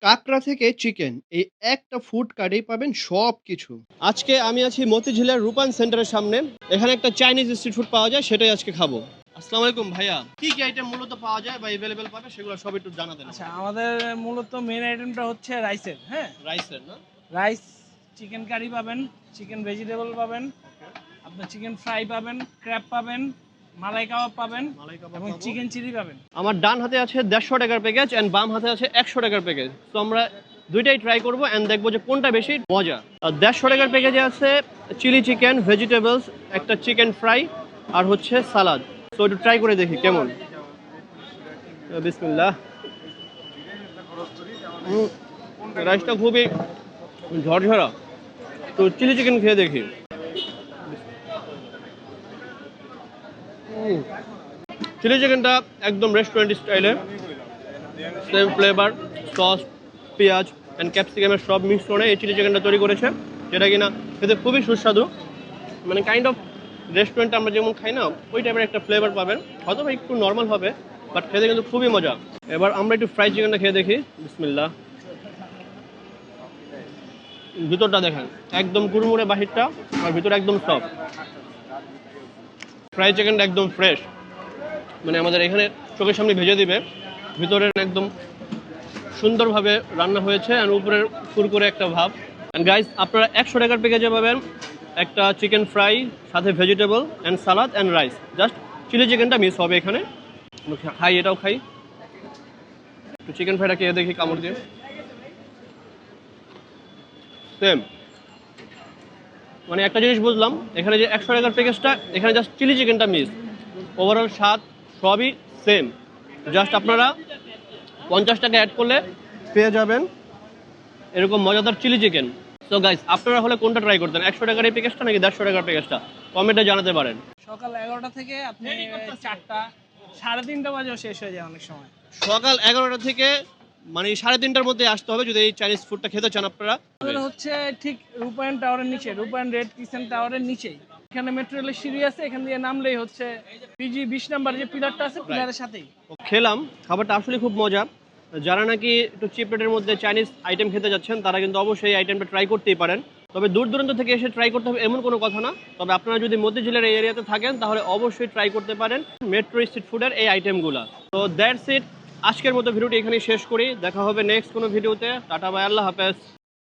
কাঁকড়া থেকে চিকেন এই একটা ফুড কার্টেই পাবেন সবকিছু। আজকে আমি আছি মতিঝিলের রূপান সেন্টারের সামনে। এখানে একটা চাইনিজ স্ট্রিট ফুড পাওয়া যায়, সেটাই আজকে খাবো। আসসালামু আলাইকুম ভাইয়া, কি কি আইটেম মূলত পাওয়া যায় বা এভেলেবেল পাবে সেগুলো সব একটু জানা দেন। আচ্ছা, আমাদের মূলত মেন আইটেমটা হচ্ছে রাইসের। হ্যাঁ, রাইসের না? রাইস, চিকেন কারি পাবেন, চিকেন ভেজিটেবল পাবেন, আপনার চিকেন ফ্রাই পাবেন, ক্র্যাব পাবেন, মালাই কাবাব পাবেন মালাই কাবাব এবং পাবো। চিকেন চিলি পাবেন। আমার ডান হাতে আছে 150 টাকার প্যাকেজ এন্ড বাম হাতে আছে 100 টাকার প্যাকেজ। তো আমরা দুইটাই ট্রাই করবো এন্ড দেখবো যে কোনটা বেশি মজা। 150 টাকার প্যাকেজে আছে চিলি চিকেন, ভেজিটেবলস, একটা চিকেন ফ্রাই আর হচ্ছে সালাদ। তো একটু ট্রাই করে দেখি কেমন। বিসমিল্লাহ। রাইসটা খুবই ঝরঝরা। তো চিলি চিকেন খেয়ে দেখি। চিলি চিকেনটা একদম রেস্টুরেন্ট স্টাইলে, সেম ফ্লেভার, সস, পেঁয়াজ অ্যান্ড ক্যাপসিকামের সব মিশ্রণে এই চিলি চিকেনটা তৈরি করেছে, যেটা কিনা খেতে খুবই সুস্বাদু। মানে কাইন্ড অফ রেস্টুরেন্টে আমরা যেমন খাই না, ওই টাইপের একটা ফ্লেভার পাবেন। হয়তো বা একটু নর্মাল হবে, বাট খেতে কিন্তু খুবই মজা। এবার আমরা একটু ফ্রাই চিকেনটা খেয়ে দেখি। বিসমিল্লাহ। ভিতরটা দেখেন, একদম কুড়মুড়ে বাহিরটা আর ভিতরে একদম সফট। ফ্রাই চিকেনটা একদম ফ্রেশ, মানে আমাদের এখানে চোখের সামনে ভেজে দিবে। ভিতরের একদম সুন্দরভাবে রান্না হয়েছে আর উপরের কুরকুরে একটা ভাব। অ্যান্ড গাইস, আপনারা 100 টাকার প্যাকেজে পাবেন একটা চিকেন ফ্রাই, সাথে vegetable and salad and rice. Just chilli চিকেনটা মিস হবে এখানে। খাই, এটাও খাই। একটু চিকেন ফ্রাইটা খেয়ে দেখি কামড় দিয়ে। সেম, মানে একটা জিনিস বুঝলাম, এখানে যে 100 টাকার প্যাকেজটা, এখানে জাস্ট চিলি চিকেনটা মিস। ওভারঅল স্বাদ সবই সেম। জাস্ট আপনারা 50 টাকা অ্যাড করলে পেয়ে যাবেন এরকম মজাদার চিলি চিকেন। সো গাইস, আপনারা হলে কোনটা ট্রাই করতেন, 100 টাকার এই প্যাকেজটা নাকি 150 টাকার প্যাকেজটা? কমেন্টে জানাতে পারেন। সকাল 11টা থেকে আপনি 4টা, 3:30 বাজেও শেষ হয়ে যায় অনেক সময়। সকাল 11টা থেকে মানে 3:30টার মধ্যে আসতে হবে যদি এই চাইনিজ ফুডটা খেতে চান আপনারা। আমাদের হচ্ছে ঠিক রূপায়ণ টাওয়ারের নিচে, রূপায়ণ রেড কিচেন টাওয়ারের নিচেই। এখানে মেট্রো রেলের সিঁড়ি আছে, এখান দিয়ে নামলেই হচ্ছে পিজি 20 নাম্বার যে পিলারটা আছে, পিলারের সাথেই। খেলাম, খাবারটা আসলে খুব মজা। যারা নাকি একটু চিপ রেটের মধ্যে চাইনিজ আইটেম খেতে যাচ্ছেন, তারা কিন্তু অবশ্যই এই আইটেমটা ট্রাই করতেই পারেন। তবে দূর দূরান্ত থেকে এসে ট্রাই করতে হবে এমন কোনো কথা না। তবে আপনারা যদি মতিঝিলের এই এরিয়াতে থাকেন, তাহলে অবশ্যই ট্রাই করতে পারেন মেট্রো স্ট্রিট ফুডের এই আইটেমগুলো। তো দ্যাটস ইট, আজকের মতো ভিডিওটি এখানেই শেষ করি। দেখা হবে নেক্সট কোনো ভিডিওতে। টাটা, বাই, আল্লাহ হাফেজ।